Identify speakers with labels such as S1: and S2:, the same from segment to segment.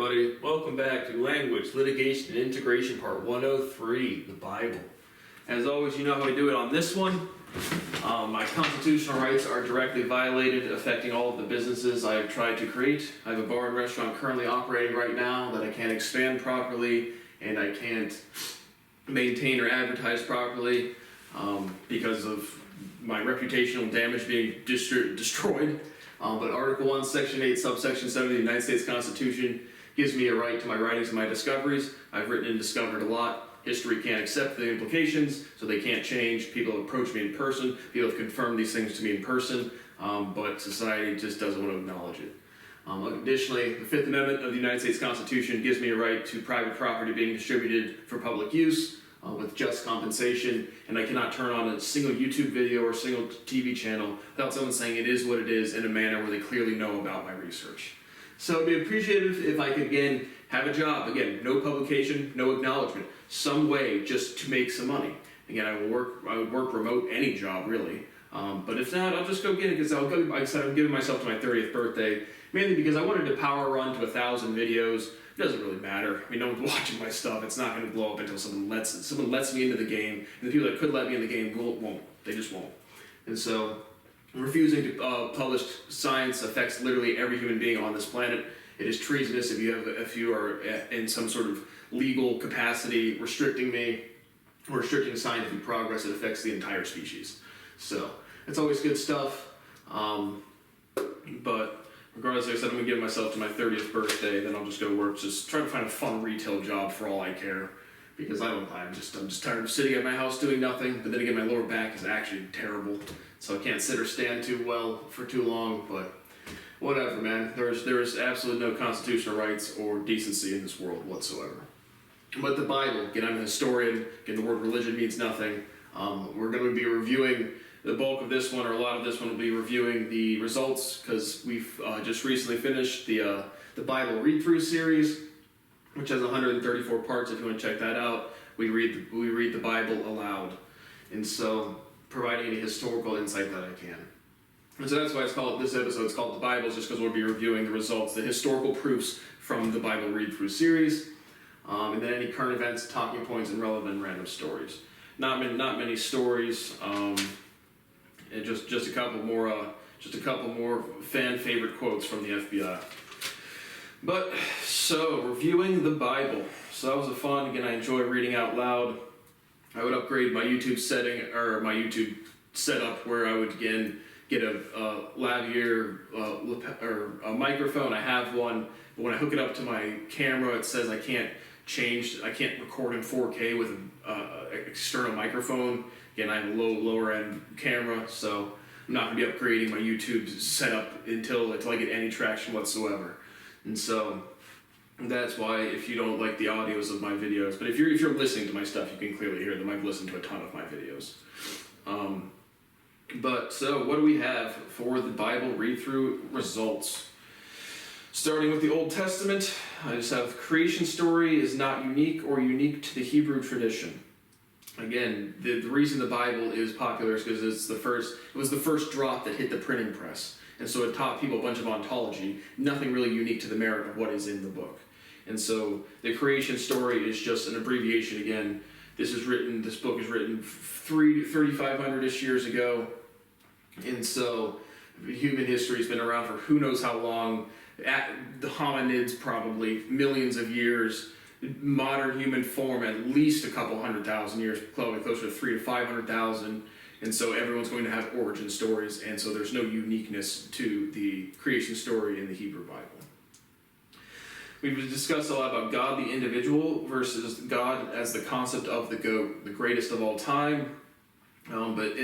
S1: everybody. Welcome back to Language, Litigation, and Integration Part 103, the Bible. As always, you know how we do it on this one. My constitutional rights are directly violated, affecting all of the businesses I have tried to create. I have a bar and restaurant currently operating right now that I can't expand properly, and I can't maintain or advertise properly because of my reputational damage being destroyed. But Article 1, Section 8, Subsection 7 of the United States Constitution gives me a right to my writings and my discoveries. I've written and discovered a lot. History can't accept the implications, so they can't change. People have approached me in person. People have confirmed these things to me in person, but society just doesn't want to acknowledge it. Additionally, the Fifth Amendment of the United States Constitution gives me a right to private property being distributed for public use with just compensation, and I cannot turn on a single YouTube video or a single TV channel without someone saying it is what it is in a manner where they clearly know about my research. So it'd be appreciative if I could, again, have a job. Again, no publication, no acknowledgement. Some way just to make some money. Again, I would work remote, any job really. But if not, I'll just go get it because like I said, I'm giving myself to my 30th birthday, mainly because I wanted to power run to 1,000 videos. It doesn't really matter. I mean, no one's watching my stuff. It's not going to blow up until someone lets me into the game. And the people that could let me in the game won't. They just won't. And so, refusing to publish science affects literally every human being on this planet. It is treasonous if you are in some sort of legal capacity restricting me or restricting scientific progress. It affects the entire species. So it's always good stuff. But regardless, like I said, I'm gonna give myself to my 30th birthday, then I'll just go work, just try to find a fun retail job for all I care. Because I'm just tired of sitting at my house doing nothing. But then again, my lower back is actually terrible, so I can't sit or stand too well for too long. But whatever, man. There is absolutely no constitutional rights or decency in this world whatsoever. But the Bible, again, I'm a historian. Again, the word religion means nothing. We're going to be reviewing the bulk of this one, or a lot of this one will be reviewing the results, because we've just recently finished the Bible read-through series, which has 134 parts. If you want to check that out, we read the Bible aloud, and so providing any historical insight that I can. And so that's why this episode is called The Bible, just because we'll be reviewing the results, the historical proofs from the Bible read-through series, and then any current events, talking points, and relevant random stories. Not many stories. And just a couple more fan favorite quotes from the FBI. But so reviewing the Bible. So that was a fun. Again, I enjoy reading out loud. I would upgrade my YouTube setting or my YouTube setup where I would again get a lavalier or a microphone. I have one, but when I hook it up to my camera, it says I can't record in 4K with an external microphone. Again, I have a lower end camera, so I'm not going to be upgrading my YouTube setup until I get any traction whatsoever. And so that's why, if you don't like the audios of my videos, but if you're listening to my stuff, you can clearly hear them. I've listened to a ton of my videos. But so what do we have for the Bible read-through results? Starting with the Old Testament, I just have creation story is not unique or unique to the Hebrew tradition. Again, the reason the Bible is popular is because it was the first drop that hit the printing press. And so it taught people a bunch of ontology, nothing really unique to the merit of what is in the book. And so the creation story is just an abbreviation. Again, this book is written 3,500-ish years ago. And so human history has been around for who knows how long. The hominids probably millions of years. Modern human form at least a couple 100,000 years, probably closer to 300,000 to 500,000. And so everyone's going to have origin stories, and so there's no uniqueness to the creation story in the Hebrew Bible. We've discussed a lot about God the individual versus God as the concept of the goat, the greatest of all time. But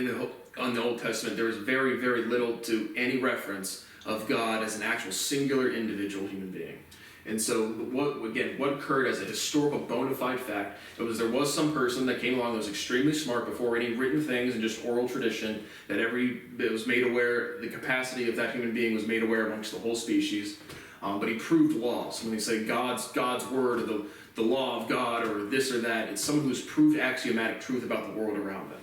S1: on the Old Testament, there is very, very little to any reference of God as an actual singular individual human being. And so what occurred as a historical bona fide fact, there was some person that came along that was extremely smart before any written things and just oral tradition, that was made aware, the capacity of that human being was made aware amongst the whole species. But he proved laws. When they say God's word, or the law of God, or this or that, it's someone who's proved axiomatic truth about the world around them.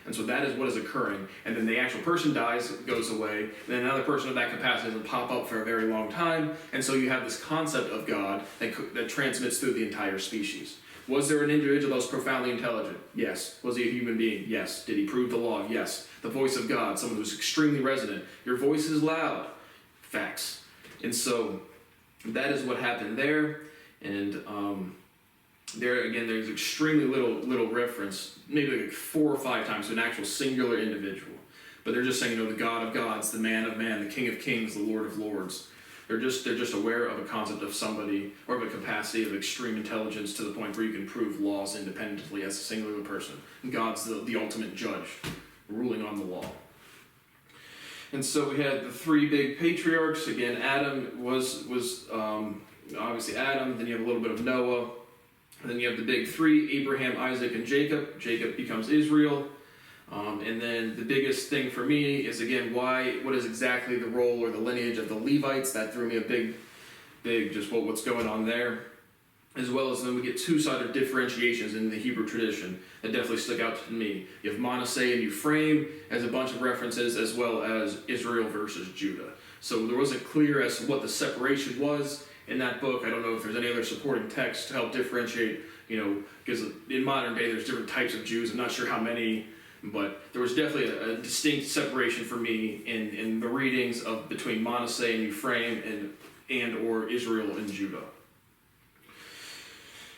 S1: And so that is what is occurring. And then the actual person dies, goes away, and then another person of that capacity doesn't pop up for a very long time. And so you have this concept of God that transmits through the entire species. Was there an individual that was profoundly intelligent? Yes. Was he a human being? Yes. Did he prove the law? Yes. The voice of God, someone who's extremely resonant. Your voice is loud. Facts. And so that is what happened there. And there again, there's extremely little reference, maybe like 4 or 5 times to an actual singular individual. But they're just saying, the God of gods, the man of man, the King of kings, the Lord of lords. They're just aware of a concept of somebody or of a capacity of extreme intelligence to the point where you can prove laws independently as a singular person. And God's the ultimate judge, ruling on the law. And so we had the 3 big patriarchs. Again, Adam was obviously Adam. Then you have a little bit of Noah. And then you have the big 3, Abraham, Isaac, and Jacob. Jacob becomes Israel. And then the biggest thing for me is, again, what is exactly the role or the lineage of the Levites? That threw me a big, just what's going on there. As well as then we get 2 sort of differentiations in the Hebrew tradition that definitely stuck out to me. You have Manasseh and Ephraim as a bunch of references, as well as Israel versus Judah. So there wasn't clear as to what the separation was in that book. I don't know if there's any other supporting text to help differentiate, because in modern day there's different types of Jews. I'm not sure how many, but there was definitely a distinct separation for me in the readings of between Manasseh and Ephraim and or Israel and Judah.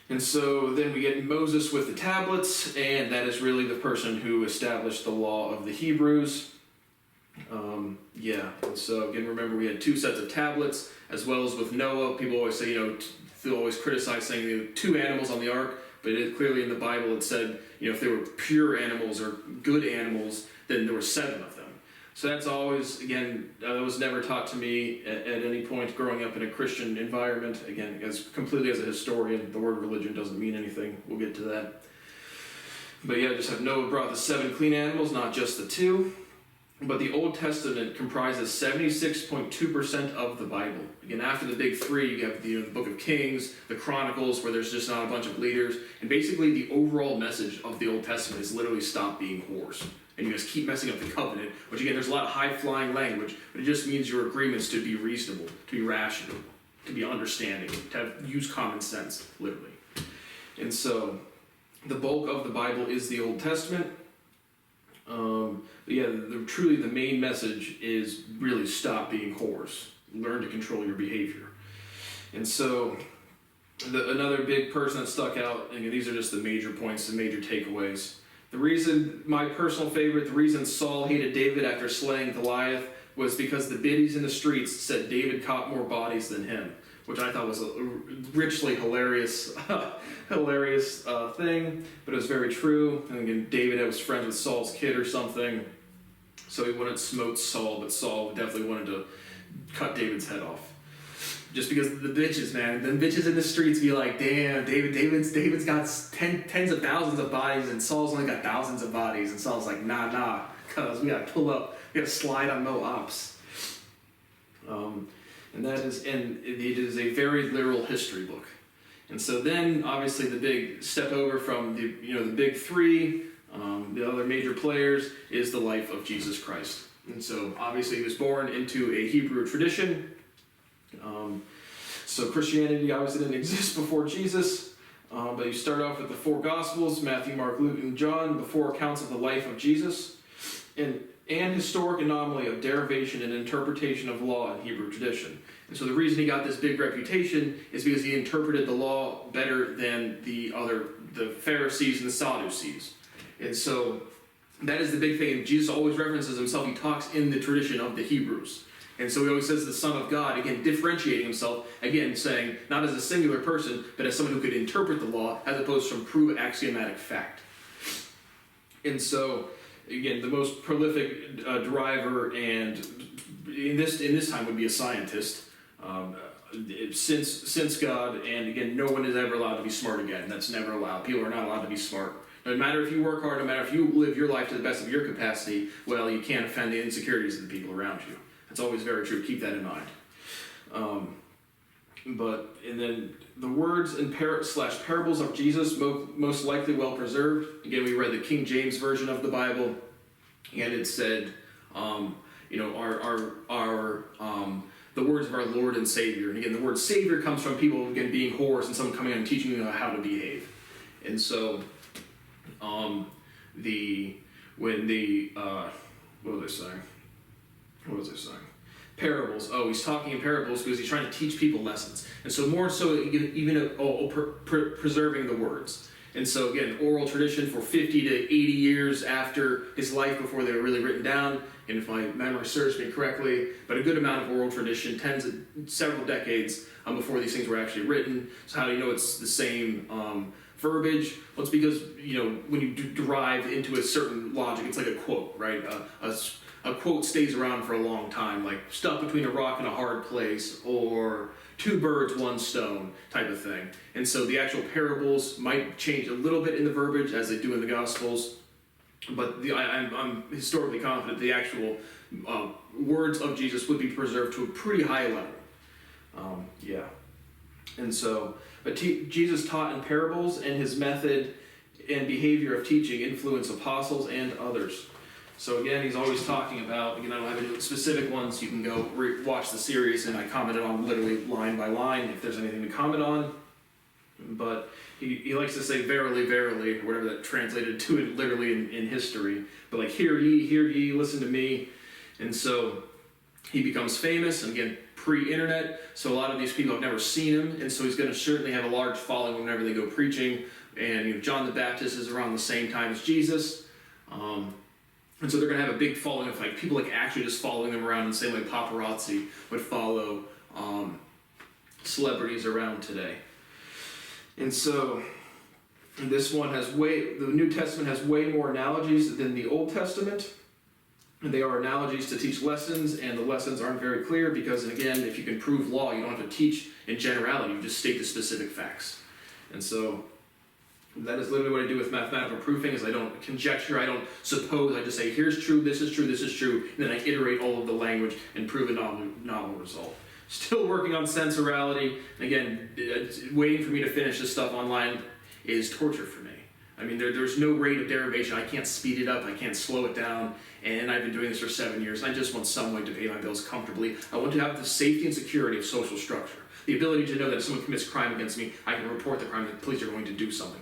S1: And so then we get Moses with the tablets, and that is really the person who established the law of the Hebrews. And so again, remember we had 2 sets of tablets, as well as with Noah. People always say, they'll always criticize saying there were 2 animals on the ark, but clearly in the Bible it said, if they were pure animals or good animals, then there were 7 of them. So that's always, again, that was never taught to me at any point growing up in a Christian environment. Again, completely as a historian, the word religion doesn't mean anything. We'll get to that. But yeah, just have Noah brought the 7 clean animals, not just the 2. But the Old Testament comprises 76.2% of the Bible. Again, after the big 3, you have the Book of Kings, the Chronicles, where there's just not a bunch of leaders. And basically the overall message of the Old Testament is literally stop being whores. And you guys keep messing up the covenant, which again, there's a lot of high-flying language, but it just means your agreements to be reasonable, to be rational, to be understanding, to use common sense, literally. And so the bulk of the Bible is the Old Testament. Truly the main message is really stop being whores. Learn to control your behavior. And so another big person that stuck out, and these are just the major points, the major takeaways. My personal favorite, the reason Saul hated David after slaying Goliath was because the biddies in the streets said David caught more bodies than him, which I thought was a richly hilarious thing, but it was very true. And again, David was friends with Saul's kid or something, so he wouldn't smote Saul, but Saul definitely wanted to cut David's head off. Just because of the bitches, man. Then bitches in the streets be like, damn, David's got tens of thousands of bodies, and Saul's only got thousands of bodies. And Saul's like, nah, cuz we gotta pull up, we gotta slide on no ops. And it is a very literal history book. And so then, obviously, the big step over from the big 3, the other major players, is the life of Jesus Christ. And so, obviously, he was born into a Hebrew tradition. So Christianity obviously didn't exist before Jesus, but you start off with the 4 Gospels, Matthew, Mark, Luke, and John, the 4 accounts of the life of Jesus, and historic anomaly of derivation and interpretation of law in Hebrew tradition. And so the reason he got this big reputation is because he interpreted the law better than the Pharisees and the Sadducees. And so that is the big thing. And Jesus always references himself. He talks in the tradition of the Hebrews. And so he always says the Son of God, again, differentiating himself, again, saying not as a singular person, but as someone who could interpret the law, as opposed to prove axiomatic fact. And so, again, the most prolific driver, and in this time would be a scientist, since God, and again, no one is ever allowed to be smart again. That's never allowed. People are not allowed to be smart. No matter if you work hard, no matter if you live your life to the best of your capacity, well, you can't offend the insecurities of the people around you. That's always very true. Keep that in mind. And then the words and parables of Jesus, most likely well preserved. Again, we read the King James version of the Bible, and it said, the words of our Lord and Savior. And again, the word Savior comes from people, again, being whores and someone coming in and teaching you how to behave. And so, what was I saying? Parables. Oh, he's talking in parables because he's trying to teach people lessons. And so more so even preserving the words. And so again, oral tradition for 50 to 80 years after his life before they were really written down. And if my memory serves me correctly, but a good amount of oral tradition, several decades before these things were actually written. So how do you know it's the same verbiage? Well, it's because, when you derive into a certain logic, it's like a quote, right? A quote stays around for a long time, like stuck between a rock and a hard place, or two birds, one stone type of thing. And so the actual parables might change a little bit in the verbiage as they do in the Gospels, but I'm historically confident the actual words of Jesus would be preserved to a pretty high level. And so, but Jesus taught in parables, and his method and behavior of teaching influenced apostles and others. So again, he's always talking about, I don't have any specific ones, you can go watch the series, and I commented on literally line by line if there's anything to comment on. But he likes to say verily, verily, or whatever that translated to it literally in history. But like, hear ye, listen to me. And so he becomes famous, and again, pre-internet, so a lot of these people have never seen him, and so he's going to certainly have a large following whenever they go preaching. And John the Baptist is around the same time as Jesus. And so they're going to have a big following of people actually just following them around in the same way paparazzi would follow celebrities around today. And so the New Testament has way more analogies than the Old Testament. And they are analogies to teach lessons, and the lessons aren't very clear because, again, if you can prove law, you don't have to teach in generality, you just state the specific facts. And so that is literally what I do with mathematical proofing, is I don't conjecture, I don't suppose, I just say, here's true, this is true, and then I iterate all of the language and prove a novel result. Still working on sensorality. Again, waiting for me to finish this stuff online is torture for me. There's no rate of derivation. I can't speed it up, I can't slow it down, and I've been doing this for 7 years, and I just want some way to pay my bills comfortably. I want to have the safety and security of social structure. The ability to know that if someone commits crime against me, I can report the crime, and the police are going to do something.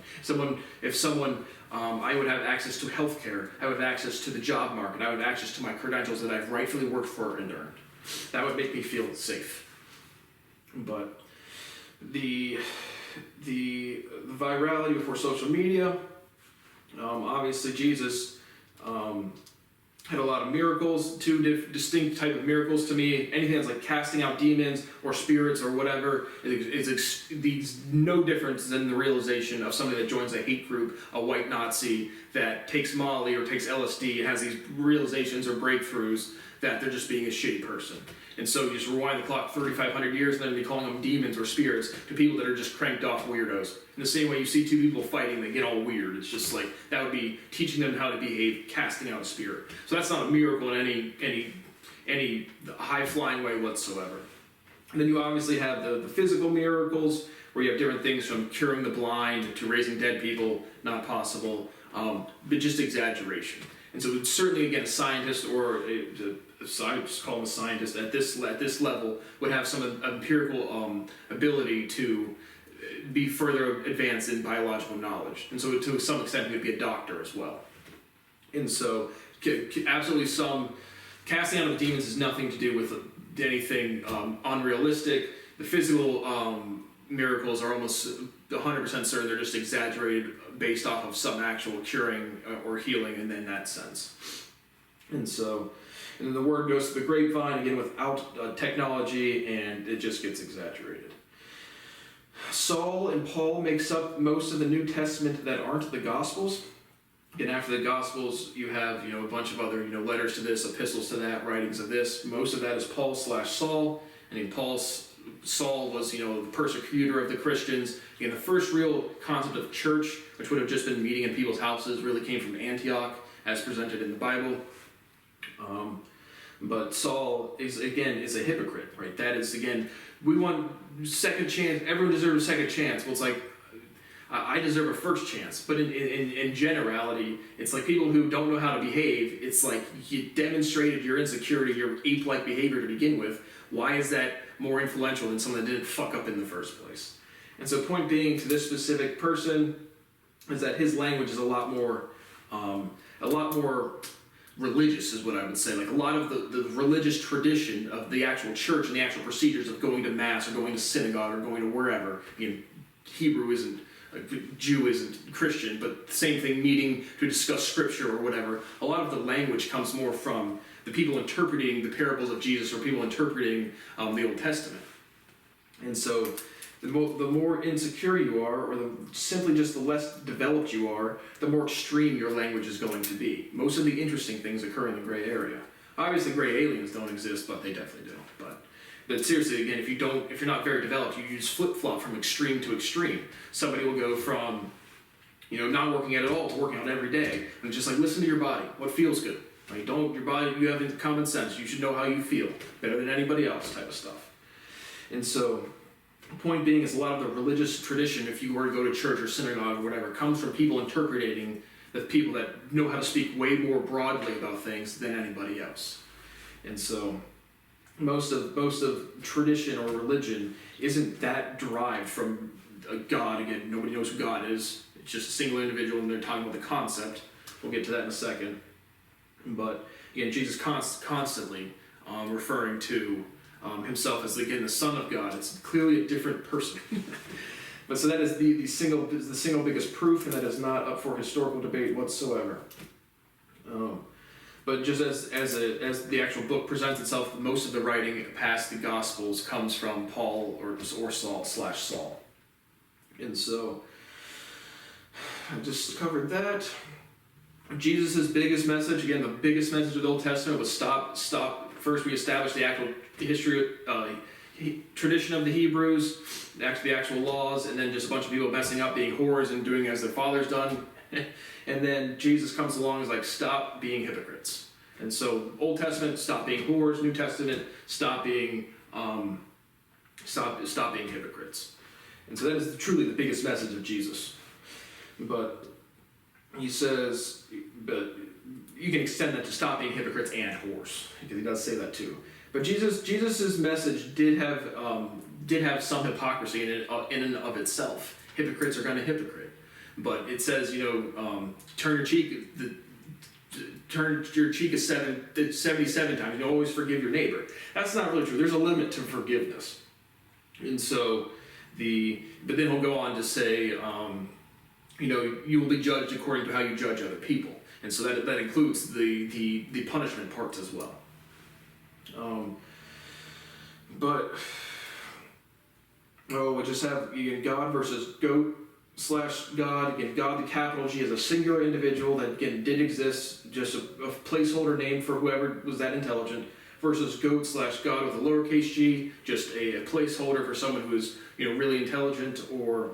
S1: I would have access to health care, I would have access to the job market, I would have access to my credentials that I've rightfully worked for and earned. That would make me feel safe. But the virality before social media, obviously Jesus had a lot of miracles, two distinct type of miracles to me. Anything that's like casting out demons or spirits or whatever is no difference than the realization of somebody that joins a hate group, a white Nazi that takes Molly or takes LSD and has these realizations or breakthroughs that they're just being a shitty person. And so you just rewind the clock 3,500 years and then be calling them demons or spirits to people that are just cranked off weirdos. In the same way you see two people fighting, they get all weird. It's just like, that would be teaching them how to behave, casting out a spirit. So that's not a miracle in any high-flying way whatsoever. And then you obviously have the physical miracles, where you have different things from curing the blind to raising dead people, not possible, but just exaggeration. And so it's certainly, again, a scientist I just call him a scientist at this level would have some empirical ability to be further advanced in biological knowledge. And so to some extent he would be a doctor as well. And so absolutely some casting out of demons has nothing to do with anything unrealistic. The physical miracles are almost 100% certain they're just exaggerated based off of some actual curing or healing in that sense. And then the word goes to the grapevine, again, without technology, and it just gets exaggerated. Saul and Paul makes up most of the New Testament that aren't the Gospels. Again, after the Gospels, you have a bunch of other letters to this, epistles to that, writings of this. Most of that is Paul/Saul. Saul was the persecutor of the Christians. Again, the first real concept of church, which would have just been meeting in people's houses, really came from Antioch, as presented in the Bible. But Saul is a hypocrite, right? That is, again, we want second chance. Everyone deserves a second chance. Well, it's like, I deserve a first chance. But in generality, it's like people who don't know how to behave, it's like you demonstrated your insecurity, your ape-like behavior to begin with. Why is that more influential than someone that didn't fuck up in the first place? And so point being to this specific person is that his language is a lot more religious is what I would say. Like a lot of the religious tradition of the actual church and the actual procedures of going to mass or going to synagogue or going to wherever. Hebrew isn't, Jew isn't Christian, but same thing, meeting to discuss scripture or whatever. A lot of the language comes more from the people interpreting the parables of Jesus or people interpreting the Old Testament. And so the more insecure you are, or simply just the less developed you are, the more extreme your language is going to be. Most of the interesting things occur in the gray area. Obviously, gray aliens don't exist, but they definitely do. But seriously, again, if you're not very developed, you just flip-flop from extreme to extreme. Somebody will go from, not working out at all to working out every day, and just like listen to your body. What feels good? Like your body, you have common sense. You should know how you feel better than anybody else, type of stuff. And so, the point being is a lot of the religious tradition, if you were to go to church or synagogue or whatever, comes from people interpreting the people that know how to speak way more broadly about things than anybody else. And so most of tradition or religion isn't that derived from a God. Again, nobody knows who God is. It's just a single individual, and they're talking about the concept. We'll get to that in a second. But again, Jesus constantly referring to himself as, again, the Son of God. It's clearly a different person. But so that is the single biggest proof, and that is not up for historical debate whatsoever. But just as the actual book presents itself, most of the writing past the Gospels comes from Paul or Saul/Saul. And so I just covered that. Jesus' biggest message, again, the biggest message of the Old Testament was stop. First, we established the actual history, tradition of the Hebrews, the actual laws, and then just a bunch of people messing up, being whores and doing as their fathers done. And then Jesus comes along and is like, stop being hypocrites. And so, Old Testament, stop being whores. New Testament, stop being hypocrites. And so that is truly the biggest message of Jesus. But he says, but you can extend that to stop being hypocrites and whores, because he does say that too. But Jesus's message did have some hypocrisy in and of itself. Hypocrites are going to hypocrite. But it says, turn your cheek 77 times. You always forgive your neighbor. That's not really true. There's a limit to forgiveness. And so but then he'll go on to say, you will be judged according to how you judge other people. And so that includes the punishment parts as well. We just have God versus goat / God. Again, God, the capital G, is a singular individual that, again, did exist, just a placeholder name for whoever was that intelligent, versus goat / God with a lowercase g, just a placeholder for someone who is really intelligent, or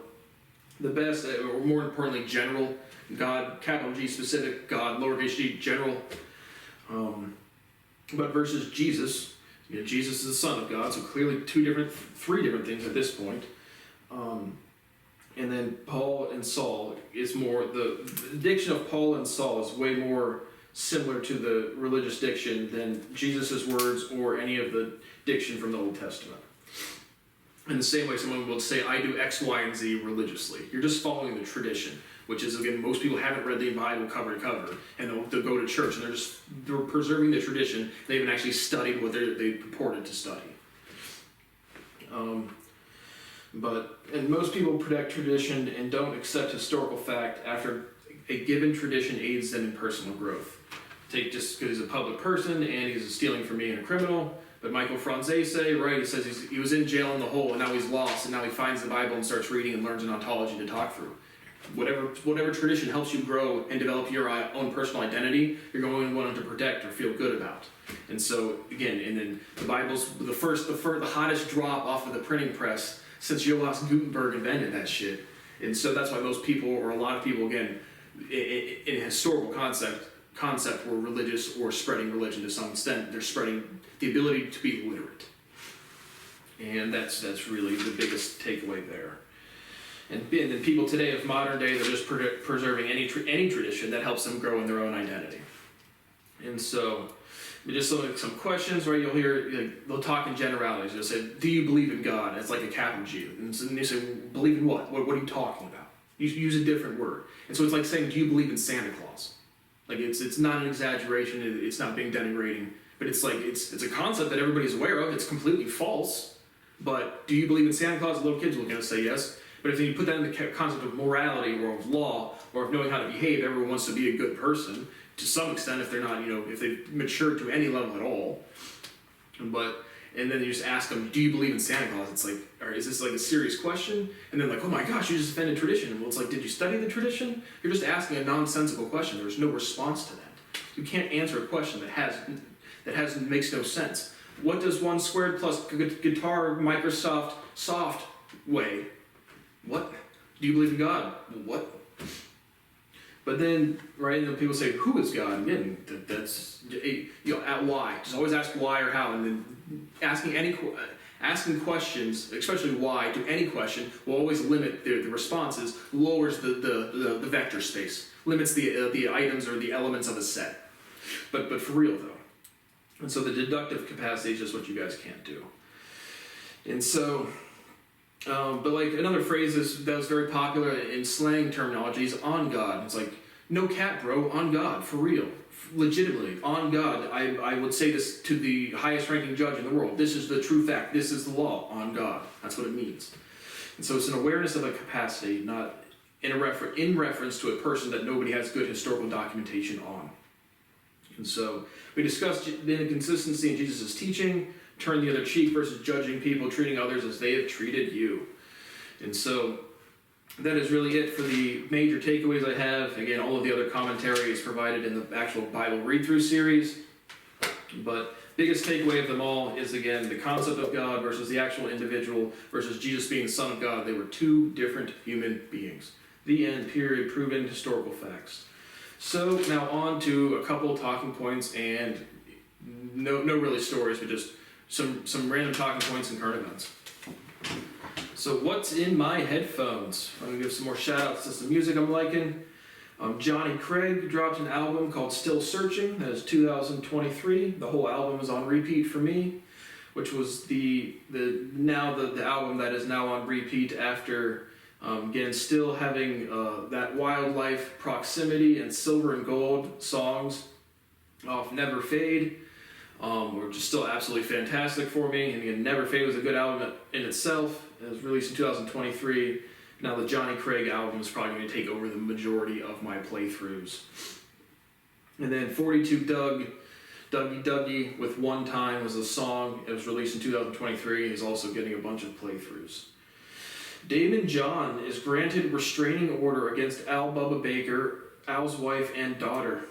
S1: the best, or more importantly, general. God, capital G specific, God, lowercase g, general. But versus Jesus, Jesus is the Son of God, so clearly three different things at this point. And then Paul and Saul is more, the diction of Paul and Saul is way more similar to the religious diction than Jesus' words or any of the diction from the Old Testament. In the same way someone will say, I do X, Y, and Z religiously. You're just following the tradition, which is, again, most people haven't read the Bible cover to cover, and they'll go to church and they're preserving the tradition. They haven't actually studied what they purported to study. And most people protect tradition and don't accept historical fact after a given tradition aids them in personal growth. Take just because he's a public person and he's stealing from me and a criminal. But Michael Franzese, right, he says he was in jail in the hole and now he's lost, and now he finds the Bible and starts reading and learns an ontology to talk through. Whatever tradition helps you grow and develop your own personal identity, you're going to want to protect or feel good about. And so, again, and then the Bible's the hottest drop off of the printing press since Johannes Gutenberg invented that shit. And so that's why most people, or a lot of people, again, in a historical concept, concept were religious or spreading religion to some extent. They're spreading the ability to be literate. And that's really the biggest takeaway there. And then people today of modern day, they're just preserving any tradition that helps them grow in their own identity. And so, just some questions, right? You'll hear, they'll talk in generalities. They'll say, do you believe in God? It's like a capital G. And so they say, believe in what? What are you talking about? You use a different word. And so it's like saying, do you believe in Santa Claus? Like, it's not an exaggeration. It's not being denigrating. But it's like, it's a concept that everybody's aware of. It's completely false. But do you believe in Santa Claus? Little kids are going to say yes. But if you put that in the concept of morality or of law or of knowing how to behave, everyone wants to be a good person to some extent if they're not, if they've matured to any level at all. And then you just ask them, do you believe in Santa Claus? It's like, or is this like a serious question? And then like, oh my gosh, you just offended tradition. Well, it's like, did you study the tradition? You're just asking a nonsensical question. There's no response to that. You can't answer a question that makes no sense. What does 1 squared plus guitar Microsoft soft weigh? What? Do you believe in God? What? But then, right, people say, who is God? Again, that's, at why. Just always ask why or how, and then asking questions, especially why, to any question will always limit the responses, lowers the vector space, limits the items or the elements of a set. But for real, though. And so the deductive capacity is just what you guys can't do. And so... but like another phrase that was very popular in slang terminology is on God. It's like, no cat, bro, on God, for real, legitimately, on God. I would say this to the highest ranking judge in the world. This is the true fact. This is the law, on God. That's what it means. And so it's an awareness of a capacity, not in reference to a person that nobody has good historical documentation on. And so we discussed the inconsistency in Jesus' teaching, turn the other cheek versus judging people, treating others as they have treated you. And so that is really it for the major takeaways I have. Again, all of the other commentary is provided in the actual Bible read-through series. But biggest takeaway of them all is, again, the concept of God versus the actual individual versus Jesus being the Son of God. They were two different human beings. The end, period, proven historical facts. So now on to a couple talking points and no really stories, but just some random talking points and current events. So what's in my headphones? I'm going to give some more shout outs to some music I'm liking. Johnny Craig dropped an album called Still Searching. That is 2023. The whole album is on repeat for me, which was the album that is now on repeat after again still having that Wildlife, Proximity, and Silver and Gold songs off Never Fade. Were just still absolutely fantastic for me. And again, Never Fade was a good album in itself. It was released in 2023. Now the Johnny Craig album is probably going to take over the majority of my playthroughs. And then 42 Dougie with One Time was a song. It was released in 2023. He's also getting a bunch of playthroughs. Damon John is granted restraining order against Al Bubba Baker, Al's wife and daughter.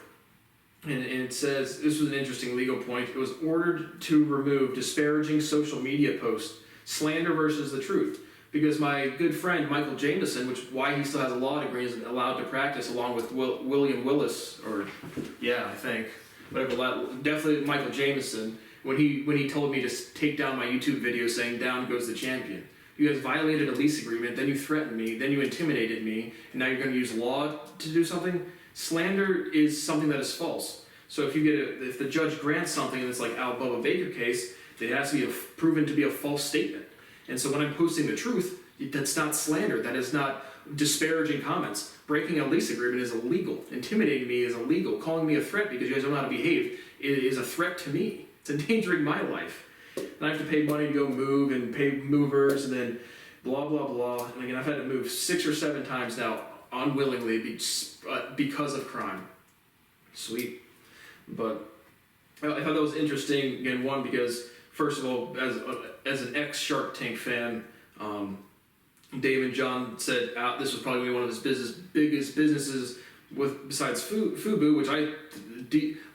S1: And it says, this was an interesting legal point, it was ordered to remove disparaging social media posts, slander versus the truth. Because my good friend Michael Jameson, why he still has a law degree, is allowed to practice along with William Willis, I think. Whatever, definitely Michael Jameson, when he told me to take down my YouTube video saying, down goes the champion. You guys violated a lease agreement, then you threatened me, then you intimidated me, and now you're going to use law to do something? Slander is something that is false. So if the judge grants something, and it's like Al Bubba Baker case, it has to be proven to be a false statement. And so when I'm posting the truth, that's not slander. That is not disparaging comments. Breaking a lease agreement is illegal. Intimidating me is illegal. Calling me a threat because you guys don't know how to behave is a threat to me. It's endangering my life. And I have to pay money to go move and pay movers and then blah, blah, blah. And again, I've had to move 6 or 7 times now unwillingly because of crime. Sweet. But I thought that was interesting, again, one, because first of all, as an ex-Shark Tank fan, David John said this was probably one of his biggest businesses besides Fubu, which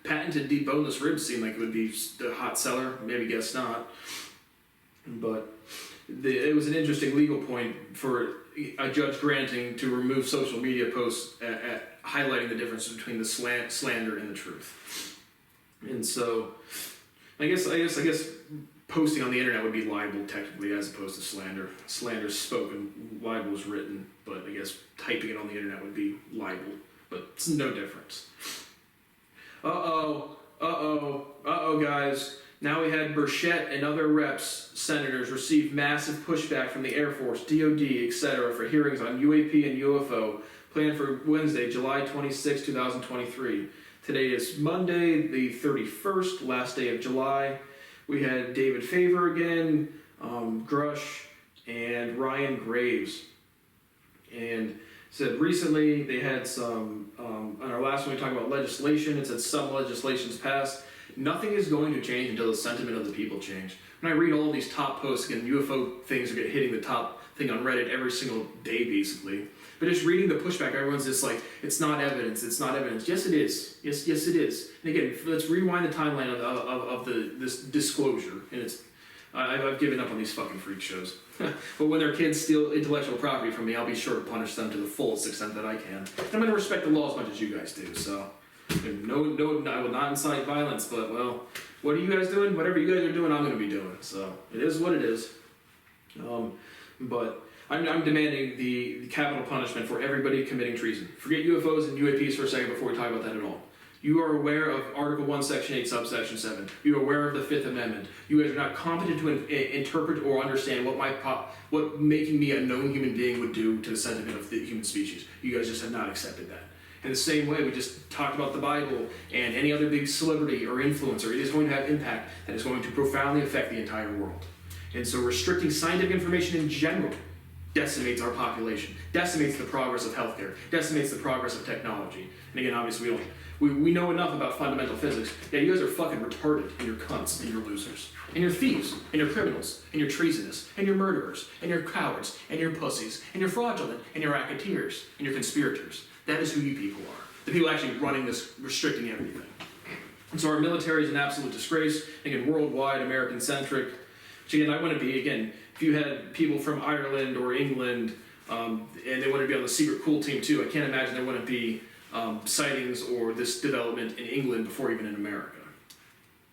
S1: patented deep boneless ribs seemed like it would be a hot seller, maybe guess not. But it was an interesting legal point for a judge granting to remove social media posts highlighting the difference between the slander and the truth. And so, I guess posting on the internet would be libel technically, as opposed to slander. Slander is spoken, libel is written, but I guess typing it on the internet would be libel, but it's no difference. Guys. Now we had Burchett and other reps, senators, receive massive pushback from the Air Force, DOD, etc. for hearings on UAP and UFO planned for Wednesday, July 26, 2023. Today is Monday, the 31st, last day of July. We had David Favor again, Grush, and Ryan Graves. And said recently they had some, on our last one we talked about legislation, it said some legislation's passed. Nothing is going to change until the sentiment of the people change. When I read all these top posts, again, UFO things are hitting the top thing on Reddit every single day, basically. But just reading the pushback, everyone's just like, it's not evidence, it's not evidence. Yes, it is. Yes, it is. And again, let's rewind the timeline of this disclosure. And I've given up on these fucking freak shows. But when their kids steal intellectual property from me, I'll be sure to punish them to the fullest extent that I can. And I'm going to respect the law as much as you guys do, so... No, I will not incite violence, but, well, what are you guys doing? Whatever you guys are doing, I'm going to be doing. So, it is what it is. But I'm demanding the capital punishment for everybody committing treason. Forget UFOs and UAPs for a second before we talk about that at all. You are aware of Article 1, Section 8, Subsection 7. You are aware of the Fifth Amendment. You guys are not competent to interpret or understand what making me a known human being would do to the sentiment of the human species. You guys just have not accepted that. In the same way, we just talked about the Bible and any other big celebrity or influencer. It is going to have impact that is going to profoundly affect the entire world. And so restricting scientific information in general decimates our population, decimates the progress of healthcare, decimates the progress of technology. And again, obviously, we know enough about fundamental physics. Yeah, you guys are fucking retarded, and you're cunts, and you're losers. And you're thieves, and you're criminals, and you're treasonous, and you're murderers, and you're cowards, and you're pussies, and you're fraudulent, and you're racketeers, and you're conspirators. That is who you people are. The people actually running this, restricting everything. And so our military is an absolute disgrace. Again, worldwide, American-centric. Which again, I want to be, again, if you had people from Ireland or England, and they want to be on the secret cool team too, I can't imagine there wouldn't be sightings or this development in England before even in America.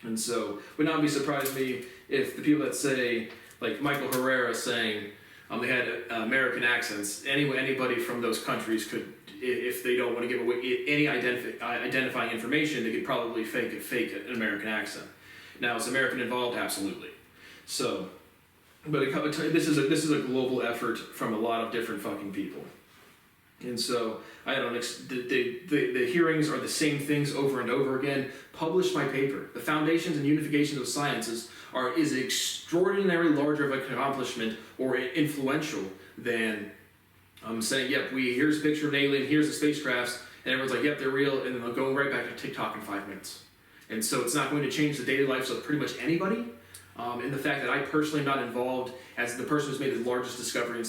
S1: And so, would not be surprised me if the people that say, like Michael Herrera saying, they had American accents, anybody from those countries could, if they don't want to give away any identifying information, they could probably fake an American accent. Now, is American involved? Absolutely. So, but this is a global effort from a lot of different fucking people. And so, I don't know, the hearings are the same things over and over again. Publish my paper. The foundations and unifications of sciences is extraordinarily larger of an accomplishment or influential than saying, yep, here's a picture of an alien, here's the spacecrafts, and everyone's like, yep, they're real, and then they'll go right back to TikTok in 5 minutes. And so it's not going to change the daily lives of pretty much anybody. And the fact that I personally am not involved as the person who's made the largest discovery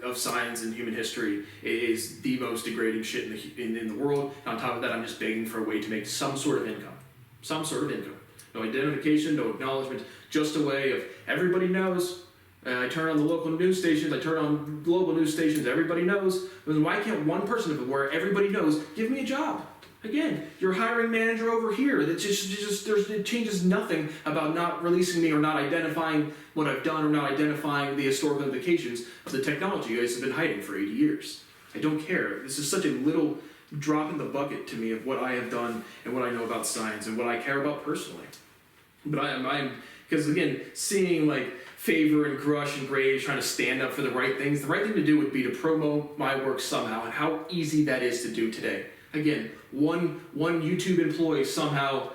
S1: of science in human history is the most degrading shit in the world. And on top of that, I'm just begging for a way to make some sort of income. Some sort of income. No identification, no acknowledgement, just a way of everybody knows. I turn on the local news stations, I turn on global news stations, everybody knows. Why can't one person where everybody knows give me a job? Again, your hiring manager over here, it changes nothing about not releasing me or not identifying what I've done or not identifying the historical implications of the technology you guys have been hiding for 80 years. I don't care. This is such a little drop in the bucket to me of what I have done and what I know about science and what I care about personally. But I'm because again, seeing like Favor and Grush and Graves trying to stand up for the right things, the right thing to do would be to promote my work somehow, and how easy that is to do today. Again, one YouTube employee somehow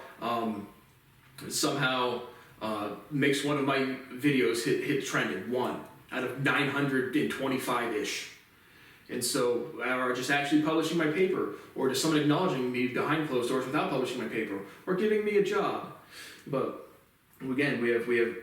S1: makes one of my videos hit trending, 1 out of 925-ish. And so, or just actually publishing my paper, or just someone acknowledging me behind closed doors without publishing my paper, or giving me a job. But again, we have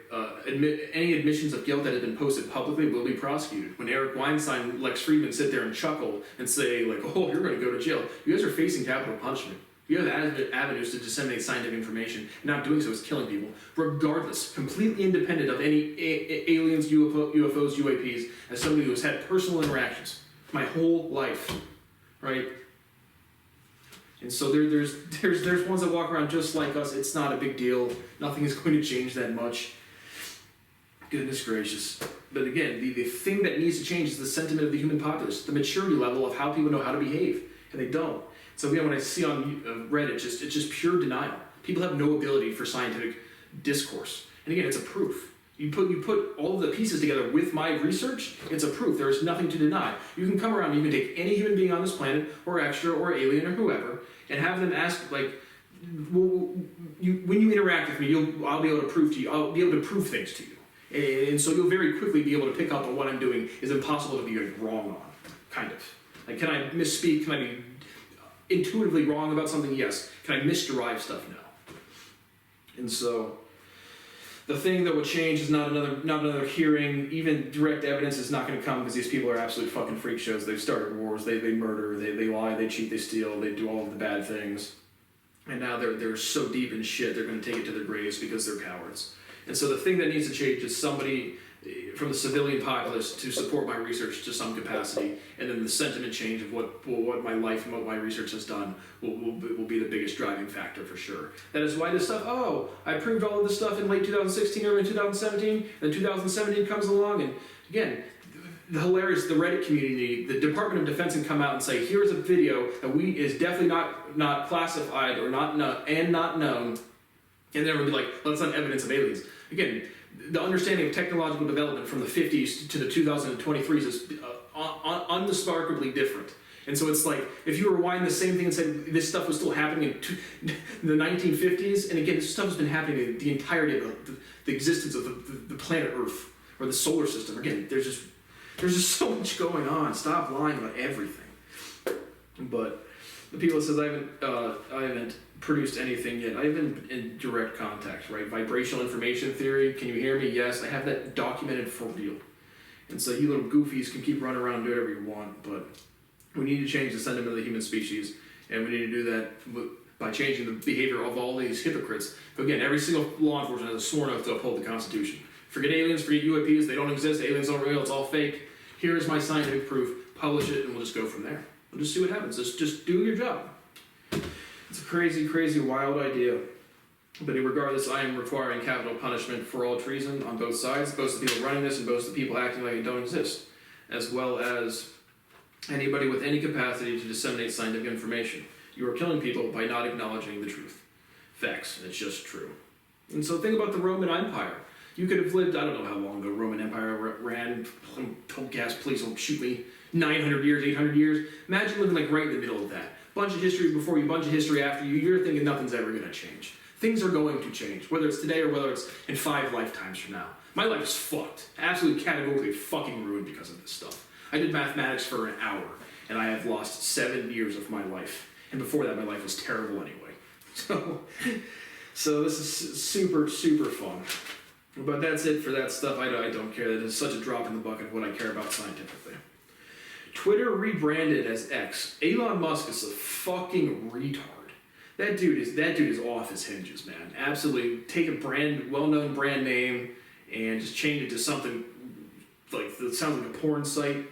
S1: any admissions of guilt that have been posted publicly will be prosecuted. When Eric Weinstein and Lex Friedman sit there and chuckle and say, like, oh, you're going to go to jail, you guys are facing capital punishment. You have avenues to disseminate scientific information, and not doing so is killing people, regardless, completely independent of any aliens, UFOs, UAPs, as somebody who has had personal interactions my whole life, right? And so there's ones that walk around just like us. It's not a big deal. Nothing is going to change that much. Goodness gracious. But again, the thing that needs to change is the sentiment of the human populace, the maturity level of how people know how to behave, and they don't. So again, when I see on Reddit, it's just pure denial. People have no ability for scientific discourse. And again, it's a proof. You put all of the pieces together with my research, it's a proof. There is nothing to deny. You can come around, you can take any human being on this planet, or extra, or alien, or whoever, and have them ask, like, well, when you interact with me, I'll be able to prove to you, I'll be able to prove things to you. And so you'll very quickly be able to pick up on what I'm doing is impossible to be wrong on, kind of. Like, can I misspeak? Can I be intuitively wrong about something? Yes. Can I misderive stuff? No. And so the thing that would change is not another hearing. Even direct evidence is not going to come because these people are absolute fucking freak shows. They've started wars. They murder. They lie. They cheat. They steal. They do all of the bad things. And now they're so deep in shit they're going to take it to their graves because they're cowards. And so the thing that needs to change is somebody from the civilian populace to support my research to some capacity, and then the sentiment change of what my life and what my research has done will be the biggest driving factor for sure. That is why this stuff, I proved all of this stuff in late 2016 or in 2017, and 2017 comes along, and again, the hilarious, the Reddit community, the Department of Defense can come out and say, here's a video that is definitely not classified or not known, and then we'll be like, well, that's not evidence of aliens. Again, the understanding of technological development from the 50s to the 2023s is undescribably different. And so it's like, if you rewind the same thing and said this stuff was still happening in the 1950s, and again, this stuff has been happening the entirety of the existence of the planet Earth, or the solar system. Again, there's just so much going on. Stop lying about everything. But the people that says I haven't produced anything yet. I have been in direct contact, right? Vibrational information theory. Can you hear me? Yes, I have that documented for real. And so you little goofies can keep running around and do whatever you want, but we need to change the sentiment of the human species, and we need to do that by changing the behavior of all these hypocrites. But again, every single law enforcement has a sworn oath to uphold the Constitution. Forget aliens, forget UAPs, they don't exist, aliens aren't real, it's all fake. Here's my scientific proof, publish it, and we'll just go from there. We'll just see what happens. Just do your job. It's a crazy, crazy, wild idea. But regardless, I am requiring capital punishment for all treason on both sides, both the people running this and both the people acting like it don't exist, as well as anybody with any capacity to disseminate scientific information. You are killing people by not acknowledging the truth. Facts. It's just true. And so think about the Roman Empire. You could have lived, I don't know how long the Roman Empire ran, gas, please don't shoot me, 900 years, 800 years. Imagine living like right in the middle of that. Bunch of history before you, bunch of history after you. You're thinking nothing's ever going to change. Things are going to change, whether it's today or whether it's in 5 lifetimes from now. My life is fucked. Absolutely categorically fucking ruined because of this stuff. I did mathematics for an hour, and I have lost 7 years of my life. And before that, my life was terrible anyway. So this is super, super fun. But that's it for that stuff. I don't care. That is such a drop in the bucket of what I care about scientifically. Twitter rebranded as X. Elon Musk is a fucking retard. That dude is off his hinges, man. Absolutely. Take a well-known brand name and just change it to something like that sounds like a porn site.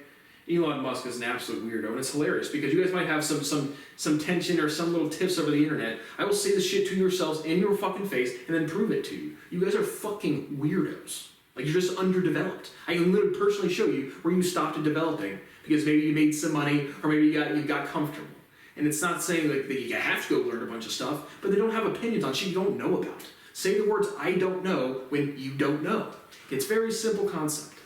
S1: Elon Musk is an absolute weirdo, and it's hilarious because you guys might have some tension or some little tips over the internet. I will say this shit to yourselves in your fucking face and then prove it to you. You guys are fucking weirdos. Like, you're just underdeveloped. I can literally personally show you where you stopped developing because maybe you made some money or maybe you got comfortable. And it's not saying like that you have to go learn a bunch of stuff, but they don't have opinions on shit you don't know about. Say the words "I don't know" when you don't know. It's a very simple concept.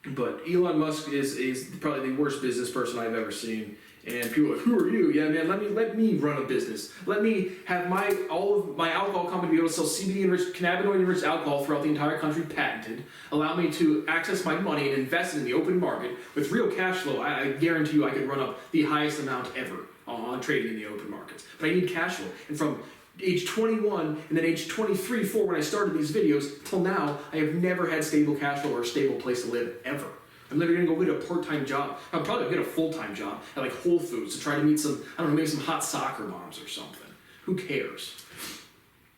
S1: But Elon Musk is probably the worst business person I've ever seen. And people are like, who are you? Yeah, man, let me run a business. Let me have all of my alcohol company be able to sell CBD-enriched, cannabinoid-enriched alcohol throughout the entire country, patented. Allow me to access my money and invest it in the open market with real cash flow. I guarantee you I could run up the highest amount ever on trading in the open markets. But I need cash flow. And from age 21 and then age 23, 4 when I started these videos, till now, I have never had stable cash flow or a stable place to live, ever. I'm literally gonna go get a part-time job. I'll probably get a full-time job at like Whole Foods to try to meet some, I don't know, maybe some hot soccer moms or something. Who cares?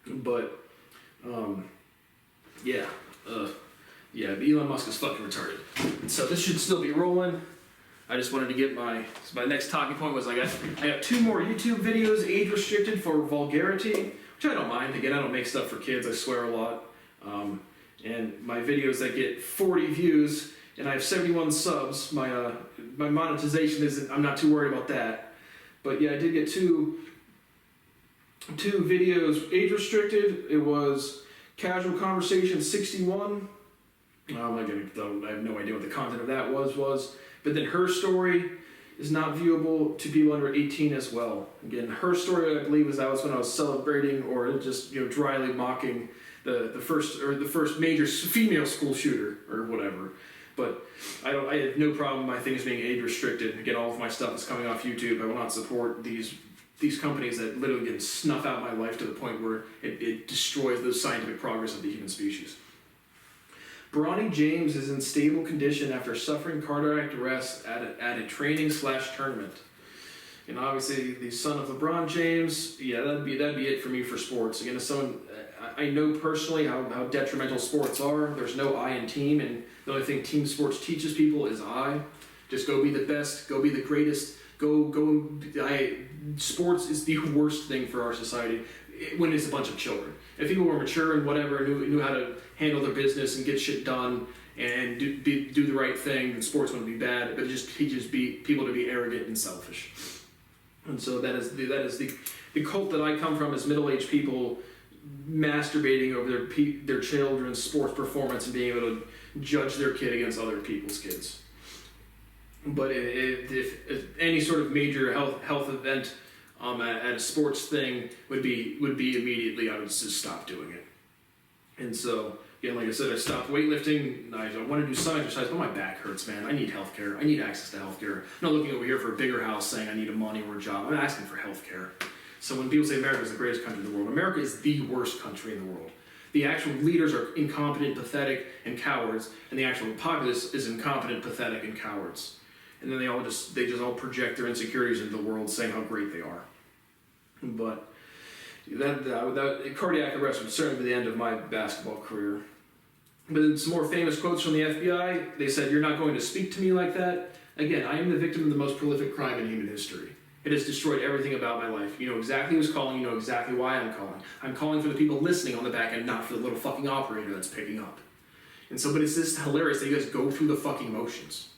S1: But, yeah, Elon Musk is fucking retarded. So this should still be rolling. I just wanted to get my next talking point was I got 2 more YouTube videos age restricted for vulgarity, which I don't mind. Again, I don't make stuff for kids. I swear a lot. And my videos that get 40 views and I have 71 subs. My monetization isn't. I'm not too worried about that. But yeah, I did get two videos age restricted. It was Casual Conversation 61. I have no idea what the content of that was. But then Her Story is not viewable to people under 18 as well. Again, Her Story, I believe, was when I was celebrating or just dryly mocking the first major female school shooter or whatever. But I have no problem with my things being age restricted. Again, all of my stuff is coming off YouTube. I will not support these companies that literally can snuff out my life to the point where it destroys the scientific progress of the human species. Bronny James is in stable condition after suffering cardiac arrest at a training/tournament. And obviously, the son of LeBron James, yeah, that'd be it for me for sports. Again, as someone, I know personally how detrimental sports are. There's no I in team, and the only thing team sports teaches people is I. Just go be the best, go be the greatest, sports is the worst thing for our society when it's a bunch of children. If people were mature and whatever, knew how to handle their business and get shit done and do the right thing, then sports wouldn't be bad. But it just teaches people to be arrogant and selfish. And so that is the cult that I come from is middle-aged people masturbating over their children's sports performance and being able to judge their kid against other people's kids. But if any sort of major health event at a sports thing would be immediately, I would just stop doing it. And so, again, like I said, I stopped weightlifting. I want to do some exercise, but my back hurts, man. I need healthcare. I need access to healthcare. I'm not looking over here for a bigger house saying I need a money or a job. I'm asking for healthcare. So when people say America is the greatest country in the world, America is the worst country in the world. The actual leaders are incompetent, pathetic, and cowards, and the actual populace is incompetent, pathetic, and cowards. And then they just all project their insecurities into the world, saying how great they are. But that cardiac arrest would certainly be the end of my basketball career. But some more famous quotes from the FBI. They said, "You're not going to speak to me like that." Again, I am the victim of the most prolific crime in human history. It has destroyed everything about my life. You know exactly who's calling. You know exactly why I'm calling. I'm calling for the people listening on the back end, not for the little fucking operator that's picking up. And so, but it's just hilarious that you guys go through the fucking motions.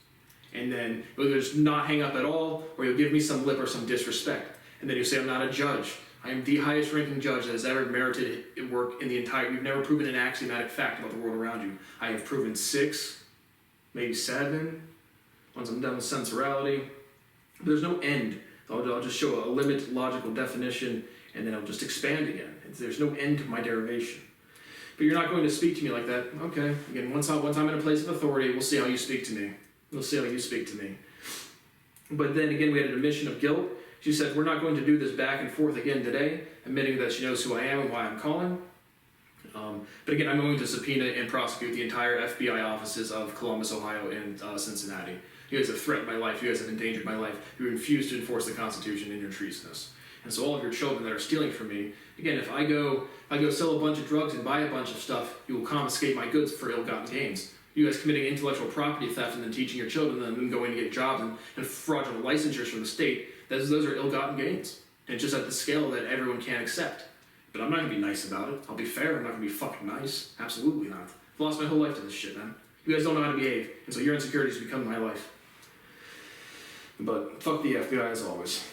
S1: And then you'll just not hang up at all, or you'll give me some lip or some disrespect. And then you say, "I'm not a judge. I am the highest ranking judge that has ever merited work in the entire..." You've never proven an axiomatic fact about the world around you. I have proven 6, maybe 7, once I'm done with sensorality. But there's no end. I'll just show a limit, logical definition, and then I'll just expand again. There's no end to my derivation. But you're not going to speak to me like that. Okay, again, once I'm in a place of authority, we'll see how you speak to me. We'll see how you speak to me. But then again, we had an admission of guilt. She said, "We're not going to do this back and forth again today," admitting that she knows who I am and why I'm calling. But again, I'm going to subpoena and prosecute the entire FBI offices of Columbus, Ohio, and Cincinnati. You guys have threatened my life. You guys have endangered my life. You refuse to enforce the Constitution in your treasonous. And so all of your children that are stealing from me, again, if I go sell a bunch of drugs and buy a bunch of stuff, you will confiscate my goods for ill-gotten gains. You guys committing intellectual property theft and then teaching your children and then going to get jobs and fraudulent licensures from the state, those are ill-gotten gains. And it's just at the scale that everyone can't accept. But I'm not going to be nice about it. I'll be fair. I'm not going to be fucking nice. Absolutely not. I've lost my whole life to this shit, man. You guys don't know how to behave. And so your insecurities become my life. But fuck the FBI as always.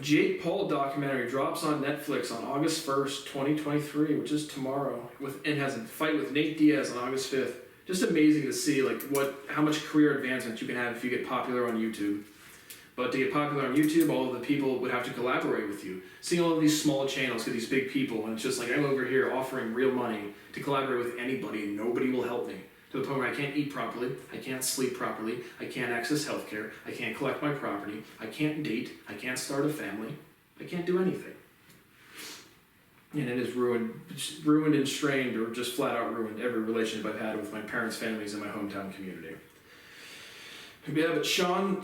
S1: Jake Paul documentary drops on Netflix on August 1st, 2023, which is tomorrow, and has a fight with Nate Diaz on August 5th. Just amazing to see how much career advancement you can have if you get popular on YouTube. But to get popular on YouTube, all of the people would have to collaborate with you. Seeing all of these small channels with these big people, and it's just like I'm over here offering real money to collaborate with anybody, and nobody will help me. To the point where I can't eat properly, I can't sleep properly, I can't access healthcare, I can't collect my property, I can't date, I can't start a family, I can't do anything. And it has ruined and strained, or just flat out ruined every relationship I've had with my parents' families and my hometown community. Yeah, but Sean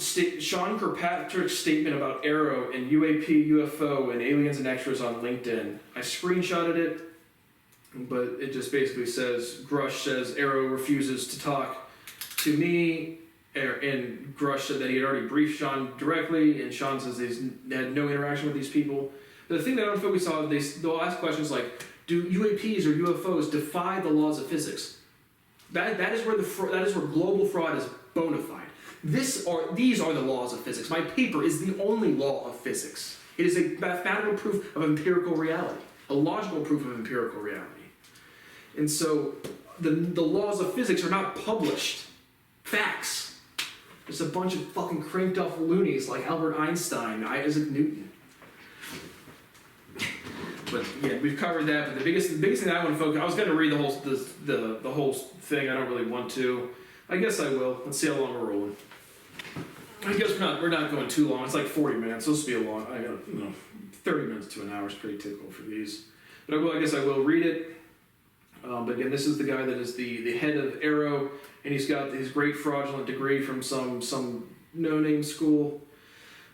S1: Kirkpatrick's statement about Arrow and UAP, UFO, and aliens and extras on LinkedIn. I screenshotted it, but it just basically says, Grush says Arrow refuses to talk to me And Grush said that he had already briefed Sean directly, and Sean says he's had no interaction with these people. But the thing that I don't focus on, they'll ask questions like, do UAPs or UFOs defy the laws of physics? That is where global fraud is bona fide. These are the laws of physics. My paper is the only law of physics. It is a mathematical proof of empirical reality, a logical proof of empirical reality. And so the laws of physics are not published facts. There's a bunch of fucking cranked up loonies like Albert Einstein, Isaac Newton. But yeah, we've covered that. But the biggest thing that I want to focus, I was going to read the whole thing. I don't really want to. I guess I will. Let's see how long we're rolling. I guess we're not going too long. It's like 40 minutes. This will be a long. 30 minutes to an hour is pretty typical for these. But I guess I will read it. But again, this is the guy that is the head of Arrow, and he's got his great fraudulent degree from some no-name school.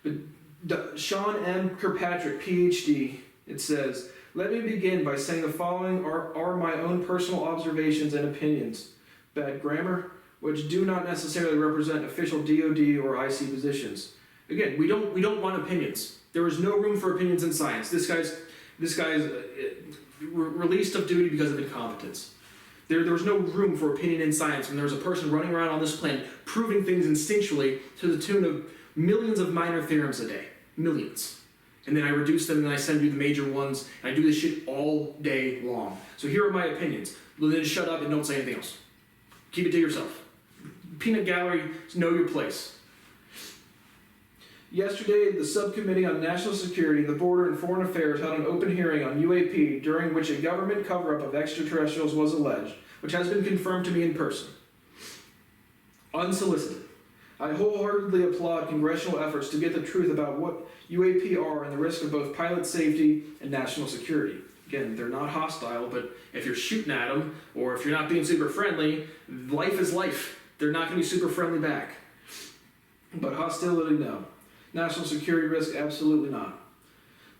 S1: But Sean M. Kirkpatrick, PhD, it says, "Let me begin by saying the following are my own personal observations and opinions. Bad grammar, which do not necessarily represent official DoD or IC positions. Again, we don't want opinions. There is no room for opinions in science. This guy's released of duty because of incompetence. There was no room for opinion in science when there was a person running around on this planet proving things instinctually to the tune of millions of minor theorems a day. Millions. And then I reduce them and I send you the major ones, and I do this shit all day long. So here are my opinions. Well, then shut up and don't say anything else. Keep it to yourself. Peanut gallery, know your place." Yesterday, the Subcommittee on National Security, the Border, and Foreign Affairs held an open hearing on UAP, during which a government cover-up of extraterrestrials was alleged, which has been confirmed to me in person. Unsolicited. I wholeheartedly applaud congressional efforts to get the truth about what UAP are and the risk of both pilot safety and national security. Again, they're not hostile, but if you're shooting at them, or if you're not being super friendly, life is life. They're not going to be super friendly back. But hostility, no. National security risk, absolutely not.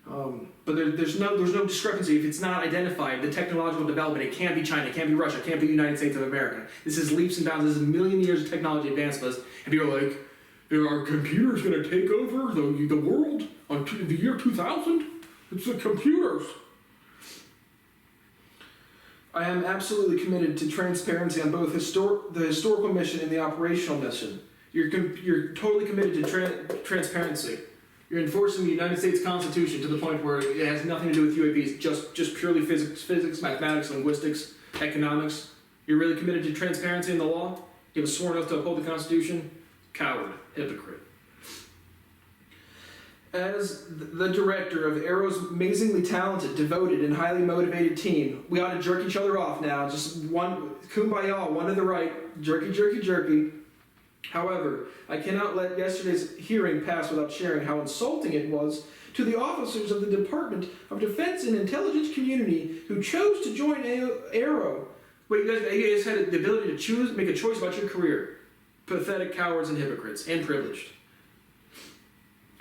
S1: But there's no discrepancy if it's not identified. The technological development, it can't be China, it can't be Russia, it can't be the United States of America. This is leaps and bounds. This is a million years of technology advancements, and people are like, "Are computers going to take over the world on the year 2000? It's the computers." I am absolutely committed to transparency on both the historical mission and the operational mission. You're totally committed to transparency. You're enforcing the United States Constitution to the point where it has nothing to do with UAPs, just purely physics, mathematics, linguistics, economics. You're really committed to transparency in the law? You have a sworn oath to uphold the Constitution? Coward, hypocrite. As the director of Arrow's amazingly talented, devoted, and highly motivated team, we ought to jerk each other off now. Just one, kumbaya, one to the right, jerky, jerky, jerky. However, I cannot let yesterday's hearing pass without sharing how insulting it was to the officers of the Department of Defense and Intelligence community who chose to join Arrow. Wait, you guys had the ability to make a choice about your career. Pathetic cowards and hypocrites, and privileged.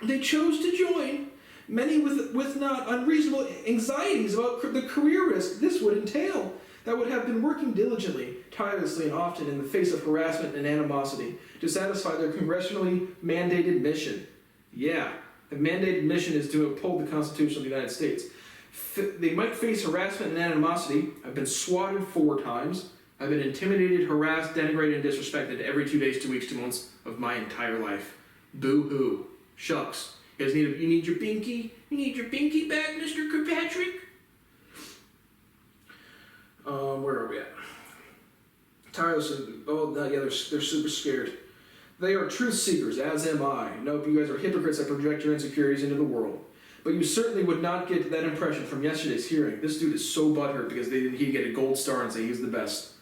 S1: They chose to join, many with not unreasonable anxieties about the career risk this would entail, that would have been working diligently, tirelessly, and often in the face of harassment and animosity to satisfy their congressionally mandated mission. Yeah, the mandated mission is to uphold the Constitution of the United States. They might face harassment and animosity. I've been swatted 4 times. I've been intimidated, harassed, denigrated, and disrespected every 2 days, 2 weeks, 2 months of my entire life. Boo-hoo. Shucks. You guys you need your binky? You need your binky back, Mr. Kirkpatrick? Where are we at? Tirelessly. Oh, yeah, they're super scared. They are truth seekers, as am I. Nope, you guys are hypocrites that project your insecurities into the world. But you certainly would not get that impression from yesterday's hearing. This dude is so butthurt because he get a gold star and say he's the best.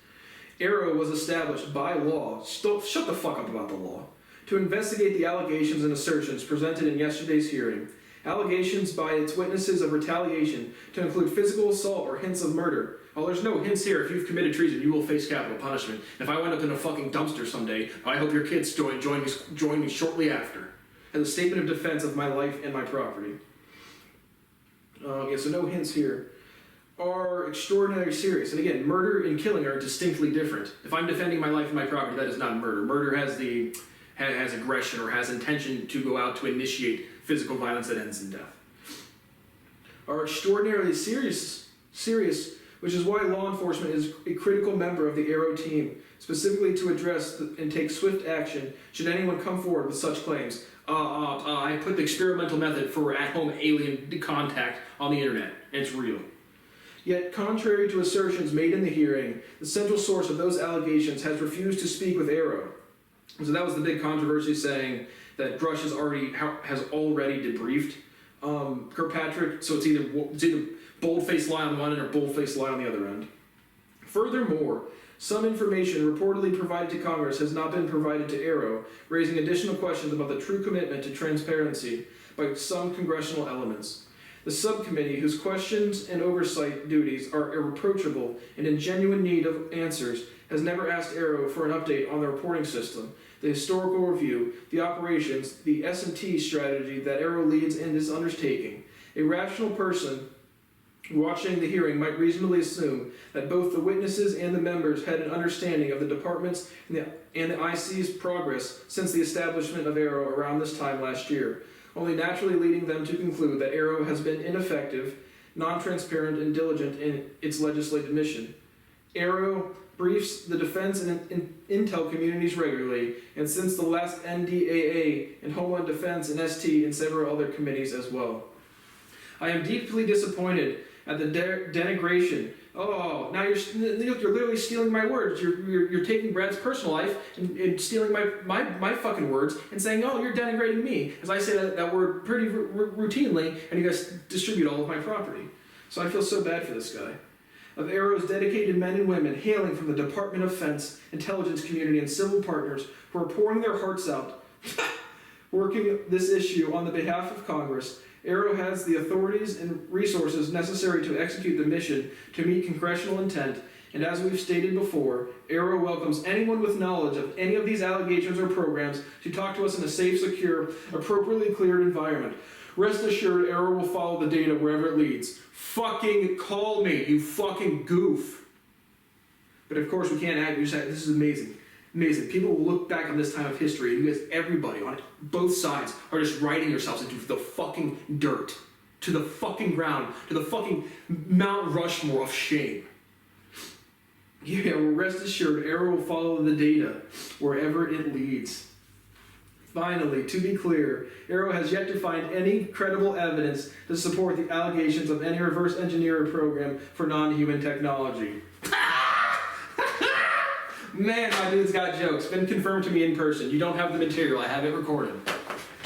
S1: Arrow was established by law. Shut the fuck up about the law. To investigate the allegations and assertions presented in yesterday's hearing. Allegations by its witnesses of retaliation to include physical assault or hints of murder. Well, there's no hints here. If you've committed treason, you will face capital punishment. If I wind up in a fucking dumpster someday, I hope your kids join me shortly after. As a statement of defense of my life and my property. So no hints here. are extraordinarily serious. And again, murder and killing are distinctly different. If I'm defending my life and my property, that is not murder. Murder has aggression or has intention to go out to initiate physical violence that ends in death. Are extraordinarily serious, which is why law enforcement is a critical member of the ARROW team, specifically to address and take swift action should anyone come forward with such claims. I put the experimental method for at-home alien contact on the internet, and it's real. Yet, contrary to assertions made in the hearing, the central source of those allegations has refused to speak with ARROW. So that was the big controversy, saying that Grush has already debriefed Kirkpatrick, so it's either bold-faced lie on one end or bold-faced lie on the other end. Furthermore, some information reportedly provided to Congress has not been provided to ARROW, raising additional questions about the true commitment to transparency by some congressional elements. The subcommittee, whose questions and oversight duties are irreproachable and in genuine need of answers, has never asked ARROW for an update on the reporting system, the historical review, the operations, the S&T strategy that ARROW leads in this undertaking. A rational person watching the hearing might reasonably assume that both the witnesses and the members had an understanding of the department's and the IC's progress since the establishment of ARROW around this time last year, only naturally leading them to conclude that ARROW has been ineffective, non-transparent, and diligent in its legislative mission. ARROW briefs the defense and intel communities regularly, and since the last NDAA and Homeland Defense and ST and several other committees as well. I am deeply disappointed at the denigration. Oh, now you're literally stealing my words. You're taking Brad's personal life and stealing my fucking words and saying, oh, you're denigrating me, as I say that word pretty routinely, and you guys distribute all of my property. So I feel so bad for this guy. Of ARROW's dedicated men and women hailing from the Department of Defense, intelligence community, and civil partners who are pouring their hearts out, working this issue on the behalf of Congress, ARROW has the authorities and resources necessary to execute the mission to meet congressional intent, and as we've stated before, ARROW welcomes anyone with knowledge of any of these allegations or programs to talk to us in a safe, secure, appropriately cleared environment. Rest assured, ARROW will follow the data wherever it leads. Fucking call me, you fucking goof. But of course we can't add, this is amazing. Amazing. People will look back on this time of history, and you guys, everybody on both sides, are just writing yourselves into the fucking dirt, to the fucking ground, to the fucking Mount Rushmore of shame. Yeah, well, rest assured, ARROW will follow the data wherever it leads. Finally, to be clear, ARROW has yet to find any credible evidence to support the allegations of any reverse engineering program for non-human technology. Man, my dude's got jokes. Been confirmed to me in person. You don't have the material. I have it recorded.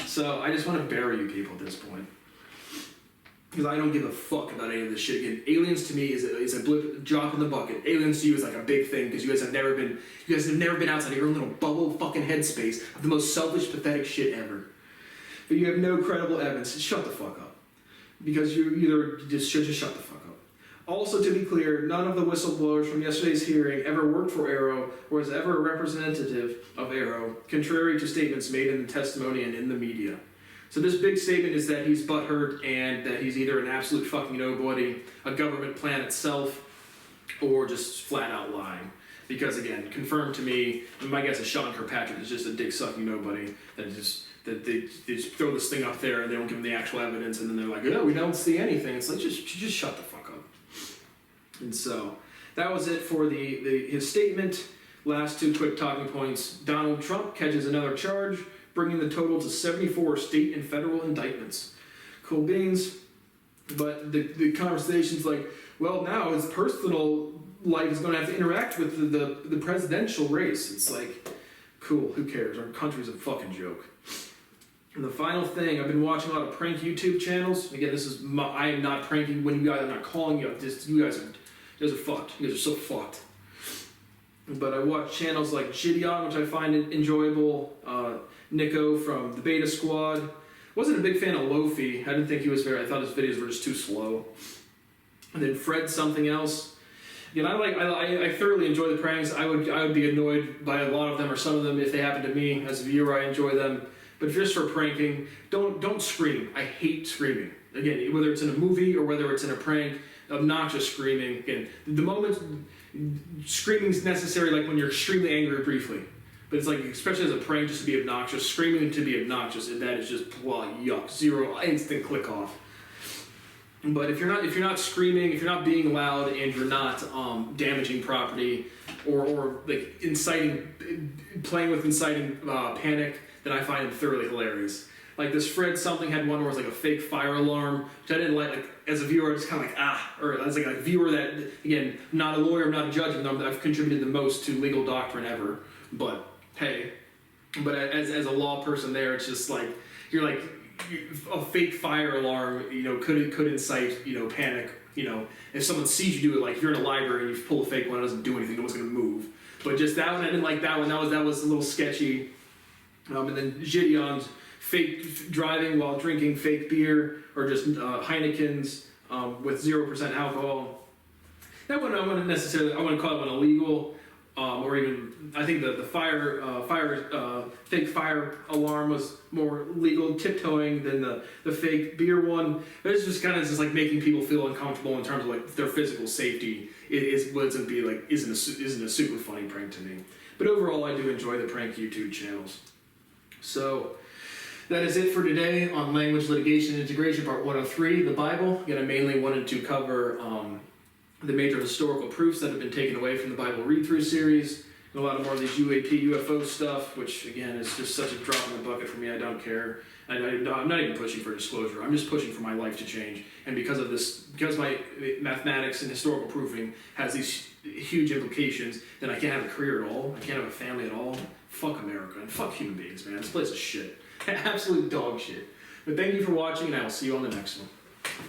S1: So I just want to bury you people at this point. Because I don't give a fuck about any of this shit. Again, aliens to me is a blip, drop in the bucket. Aliens to you is like a big thing because you guys have never been outside of your own little bubble fucking headspace of the most selfish, pathetic shit ever. But you have no credible evidence. Shut the fuck up. Because you either just should just shut the fuck up. Also, to be clear, none of the whistleblowers from yesterday's hearing ever worked for ARROW or was ever a representative of ARROW, contrary to statements made in the testimony and in the media. So this big statement is that he's butthurt and that he's either an absolute fucking nobody, a government plan itself, or just flat out lying. Because again, confirmed to me, and my guess is Sean Kirkpatrick is just a dick-sucking nobody that they just throw this thing up there and they don't give him the actual evidence, and then they're like, oh, we don't see anything. It's like, just shut the fuck up. And so that was it for his statement. Last two quick talking points. Donald Trump catches another charge, bringing the total to 74 state and federal indictments. Cool beans. But the conversation's like, well, now his personal life is going to have to interact with the presidential race. It's like, cool, who cares? Our country's a fucking joke. And the final thing, I've been watching a lot of prank YouTube channels. Again, I am not pranking when you guys, I'm not calling you out. You guys are fucked. You guys are so fucked. But I watch channels like Gideon, which I find enjoyable. Nico from the Beta Squad. Wasn't a big fan of Lofi. I didn't think he was I thought his videos were just too slow. And then Fred something else. Again, I thoroughly enjoy the pranks. I would be annoyed by a lot of them or some of them if they happen to me. As a viewer, I enjoy them. But just for pranking, don't scream. I hate screaming. Again, whether it's in a movie or whether it's in a prank, obnoxious screaming. Again, the moment screaming is necessary, like when you're extremely angry briefly. But it's like, especially as a prank, just to be obnoxious, screaming to be obnoxious, and that is just, well, yuck, zero, instant click off. But if you're not screaming, if you're not being loud, and you're not damaging property or like playing with inciting panic, then I find it thoroughly hilarious. Like this Fred something had one where it was like a fake fire alarm, which I didn't like. Like as a viewer, I just kind of like or as like a viewer that, again, not a lawyer, I'm not a judge, and I've contributed the most to legal doctrine ever. But hey, but as a law person, there, it's just like you're like a fake fire alarm, could incite panic. If someone sees you do it, like if you're in a library and you pull a fake one, it doesn't do anything, no one's gonna move. But just that one, I didn't like that one. That was a little sketchy. And then Gideon's fake driving while drinking fake beer, or just Heineken's with 0% alcohol. That one I wouldn't necessarily. I wouldn't call it one illegal, or even I think the fake fire alarm was more legal, tiptoeing than the fake beer one. It's just kind of just like making people feel uncomfortable in terms of like their physical safety. Isn't a super funny prank to me. But overall, I do enjoy the prank YouTube channels. So that is it for today on Language Litigation Integration Part 103, the Bible. Again, I mainly wanted to cover the major historical proofs that have been taken away from the Bible read-through series, and a lot more of these UAP, UFO stuff, which again is just such a drop in the bucket for me. I don't care. I'm not even pushing for disclosure. I'm just pushing for my life to change. And because my mathematics and historical proofing has these huge implications, then I can't have a career at all. I can't have a family at all. Fuck America and fuck human beings, man. This place is shit. Absolute dog shit. But thank you for watching, and I will see you on the next one.